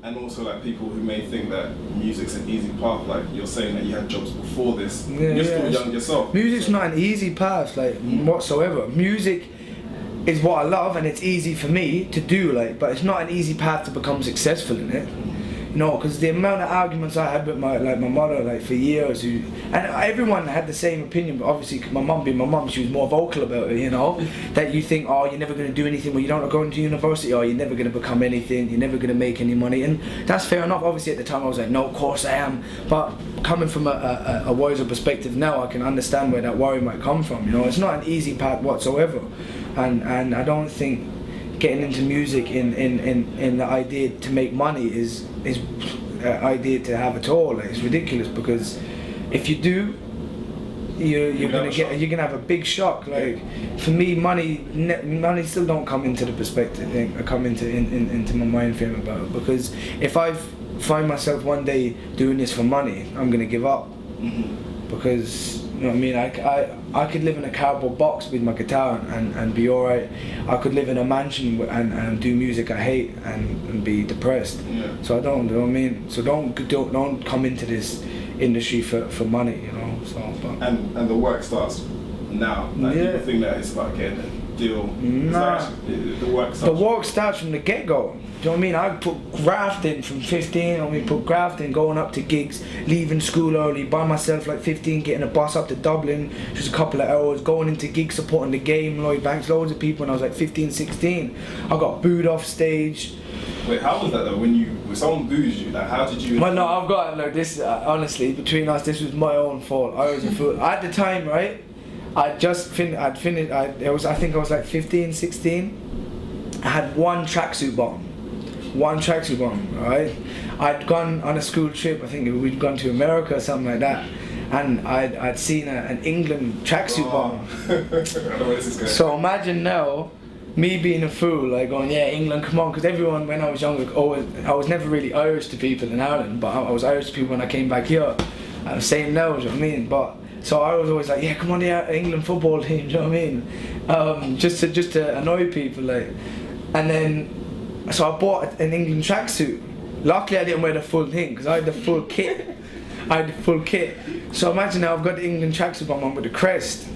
And also like people who may think that music's an easy path, like you're saying that you had jobs before this. You're still young yourself. Music's not an easy path, like whatsoever. Music is what I love and it's easy for me to do, like, but it's not an easy path to become successful in it. No, because the amount of arguments I had with my mother, like, for years, and everyone had the same opinion, but obviously my mum being my mum, she was more vocal about it, you know, that you think, oh, you're never going to do anything, well, you don't go into university, or you're never going to become anything, you're never going to make any money, and that's fair enough. Obviously at the time I was like, no, of course I am, but coming from a wiser perspective now, I can understand where that worry might come from, you know. It's not an easy path whatsoever, and I don't think getting into music in the idea to make money is an idea to have at all. Like, it's ridiculous, because if you do, you're gonna have a big shock. Like, for me, money still don't come into the perspective thing, come into my mind frame about it, because if I find myself one day doing this for money, I'm gonna give up. Because, you know what I mean, I could live in a cardboard box with my guitar and be alright. I could live in a mansion and do music I hate and be depressed. So I don't, you know what I mean? So don't come into this industry for money, you know. So, but and the work starts now. Like, people think that it's about getting a deal. Nah. The work starts from the get-go. Do you know what I mean? I put grafting from 15, put grafting, going up to gigs, leaving school early, by myself like 15, getting a bus up to Dublin, just a couple of hours, going into gigs, supporting the game, Lloyd Banks, loads of people when I was like 15, 16. I got booed off stage. Wait, how was that though? When someone boos you, like, how did you? Well, no, I've got, like, this, honestly, between us, this was my own fault. I was a fool. At the time, right, I think I was like 15, 16. I had one tracksuit bottom. Right? I'd gone on a school trip, I think we'd gone to America or something like that, and I'd seen an England tracksuit bottom. I know where this is going. So imagine now, me being a fool, like going, yeah, England, come on, because everyone, when I was younger, I was never really Irish to people in Ireland, but I was Irish to people when I came back here. I'm the same now, do you know what I mean? But so I was always like, yeah, come on, the England football team, do you know what I mean? Just to annoy people, like, and then. So I bought an England tracksuit. Luckily I didn't wear the full thing, because I had the full kit. So imagine now I've got the England tracksuit on with the crest.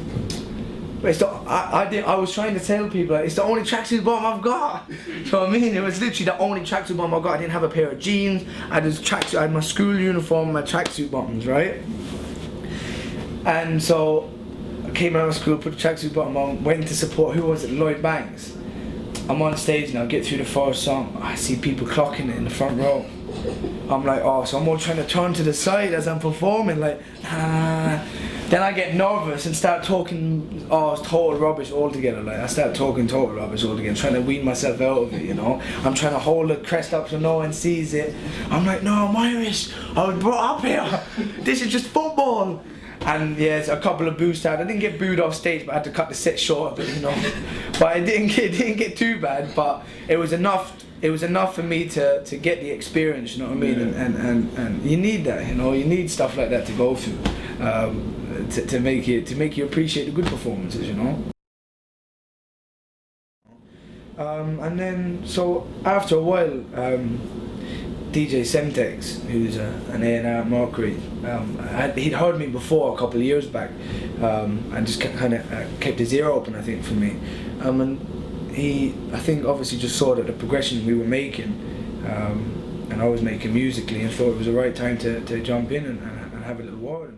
But it's I was trying to tell people, like, it's the only tracksuit bottom I've got. You know what I mean? It was literally the only tracksuit bottom I got. I didn't have a pair of jeans. I had my school uniform, my tracksuit bottoms, right? And so I came out of school, put the tracksuit bottom on, went to support, who was it? Lloyd Banks. I'm on stage now, get through the first song, I see people clocking it in the front row. I'm like, oh, so I'm all trying to turn to the side as I'm performing, like, Then I get nervous and start talking, total rubbish altogether. Like, I start talking total rubbish altogether, trying to wean myself out of it, you know. I'm trying to hold the crest up so no one sees it. I'm like, no, I'm Irish, I was brought up here, this is just football. And yeah, it's a couple of boos started. I didn't get booed off stage, but I had to cut the set short a bit, you know. But it didn't get too bad, but it was enough. It was enough for me to get the experience, you know what I mean? Yeah. And you need that, you know. You need stuff like that to go through, to make you appreciate the good performances, you know. And then so after a while, DJ Semtex, who's an A&R at Mercury, he'd heard me before a couple of years back, and just kind of kept his ear open, I think, for me. And he, I think, obviously just saw that the progression we were making, and I was making musically, and thought it was the right time to jump in and have a little word.